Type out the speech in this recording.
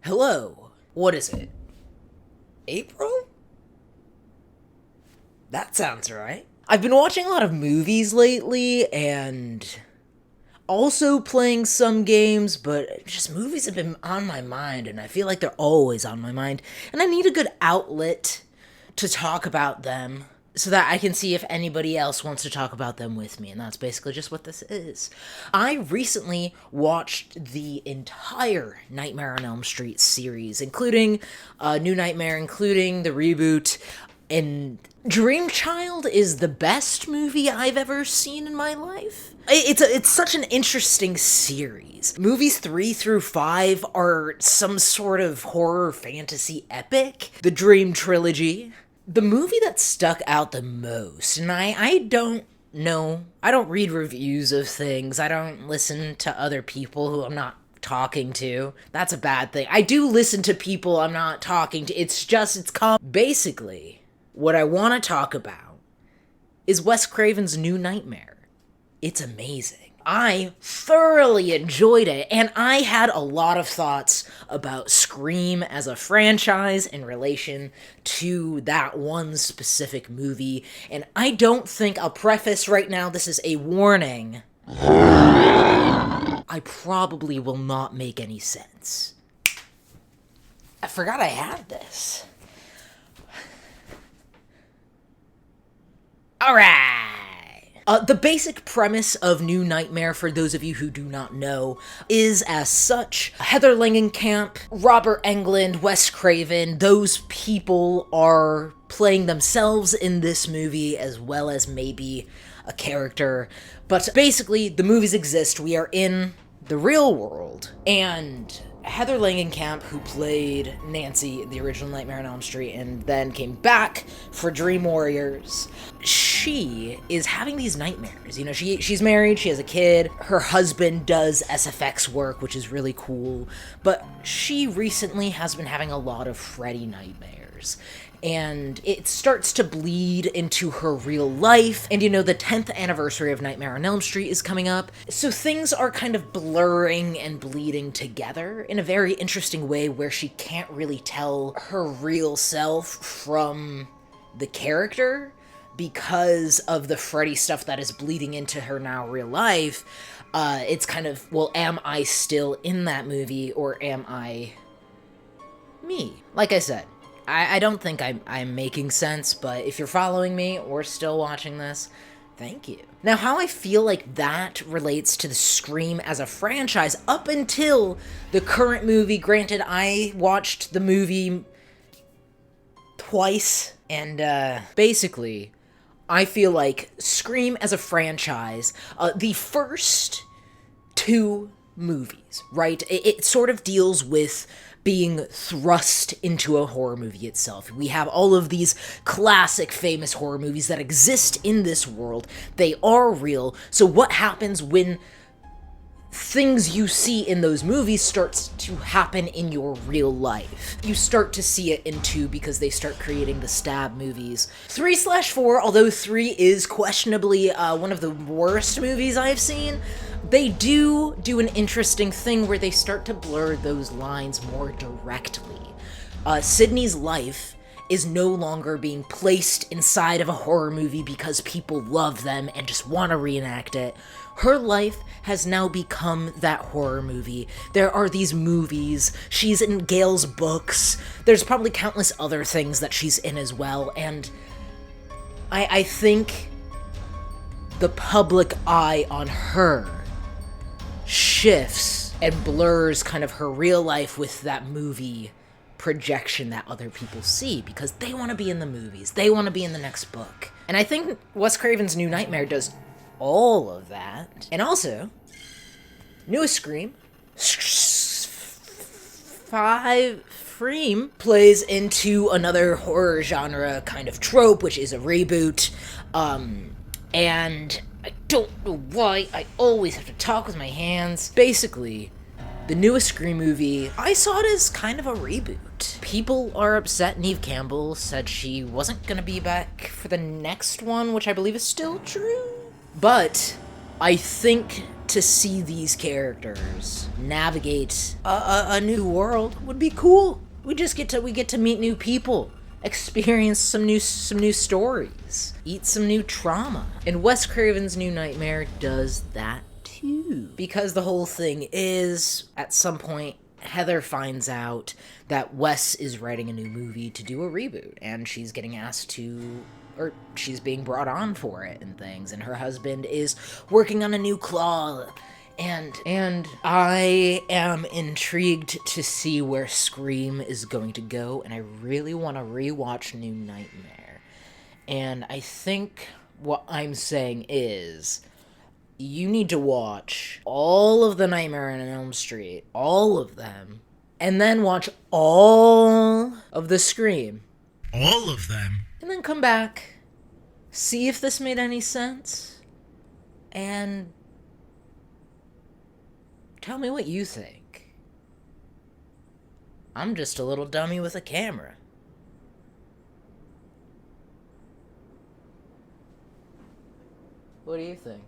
Hello. What is it? April? That sounds right. I've been watching a lot of movies lately and also playing some games, but just movies have been on my mind and I feel like they're always on my mind. And I need a good outlet to talk about them so that I can see if anybody else wants to talk about them with me, and that's basically just what this is. I recently watched the entire Nightmare on Elm Street series, including New Nightmare, including the reboot, and Dream Child is the best movie I've ever seen in my life. It's such an interesting series. Movies 3 through 5 are some sort of horror fantasy epic. The Dream Trilogy. The movie that stuck out the most, and I don't know, I don't read reviews of things, I don't listen to other people who I'm not talking to. That's a bad thing. I do listen to people I'm not talking to. Basically, what I want to talk about is Wes Craven's New Nightmare. It's amazing. I thoroughly enjoyed it, and I had a lot of thoughts about Scream as a franchise in relation to that one specific movie, and I don't think, I'll preface right now, this is a warning. I probably will not make any sense. I forgot I had this. Alright! The basic premise of New Nightmare, for those of you who do not know, is as such. Heather Langenkamp, Robert Englund, Wes Craven, those people are playing themselves in this movie as well as maybe a character. But basically, the movies exist. We are in the real world. And Heather Langenkamp, who played Nancy in the original Nightmare on Elm Street and then came back for Dream Warriors, she is having these nightmares. You know, she's married, she has a kid, her husband does SFX work, which is really cool, but she recently has been having a lot of Freddy nightmares. And it starts to bleed into her real life. And you know, the 10th anniversary of Nightmare on Elm Street is coming up. So things are kind of blurring and bleeding together in a very interesting way where she can't really tell her real self from the character because of the Freddy stuff that is bleeding into her now real life. It's kind of, well, am I still in that movie or am I me? Like I said, I don't think I'm making sense, but if you're following me or still watching this, thank you. Now, how I feel like that relates to the Scream as a franchise up until the current movie, granted, I watched the movie twice, and basically, I feel like Scream as a franchise, the first two movies, right? It sort of deals with being thrust into a horror movie itself. We have all of these classic famous horror movies that exist in this world. They are real. So what happens when things you see in those movies starts to happen in your real life? You start to see it in 2 because they start creating the stab movies. 3/4, although 3 is questionably one of the worst movies I've seen, they do an interesting thing where they start to blur those lines more directly. Sydney's life is no longer being placed inside of a horror movie because people love them and just want to reenact it. Her life has now become that horror movie. There are these movies, she's in Gail's books, there's probably countless other things that she's in as well, and I think the public eye on her shifts and blurs kind of her real life with that movie projection that other people see because they want to be in the movies. They want to be in the next book. And I think Wes Craven's New Nightmare does all of that. And also, newest Scream, 5 Scream plays into another horror genre kind of trope, which is a reboot. And I don't know why I always have to talk with my hands. Basically, the newest Scream movie, I saw it as kind of a reboot. People are upset. Neve Campbell said she wasn't gonna be back for the next one, which I believe is still true. But I think to see these characters navigate a new world would be cool. We get to meet new people, experience some new stories, eat some new trauma. And Wes Craven's New Nightmare does that too. Because the whole thing is, at some point, Heather finds out that Wes is writing a new movie to do a reboot, and she's getting asked to, or she's being brought on for it and things, and her husband is working on a new Claw. And I am intrigued to see where Scream is going to go, and I really want to rewatch New Nightmare. And I think what I'm saying is, you need to watch all of the Nightmare on Elm Street, all of them, and then watch all of the Scream. All of them? And then come back, see if this made any sense, and tell me what you think. I'm just a little dummy with a camera. What do you think?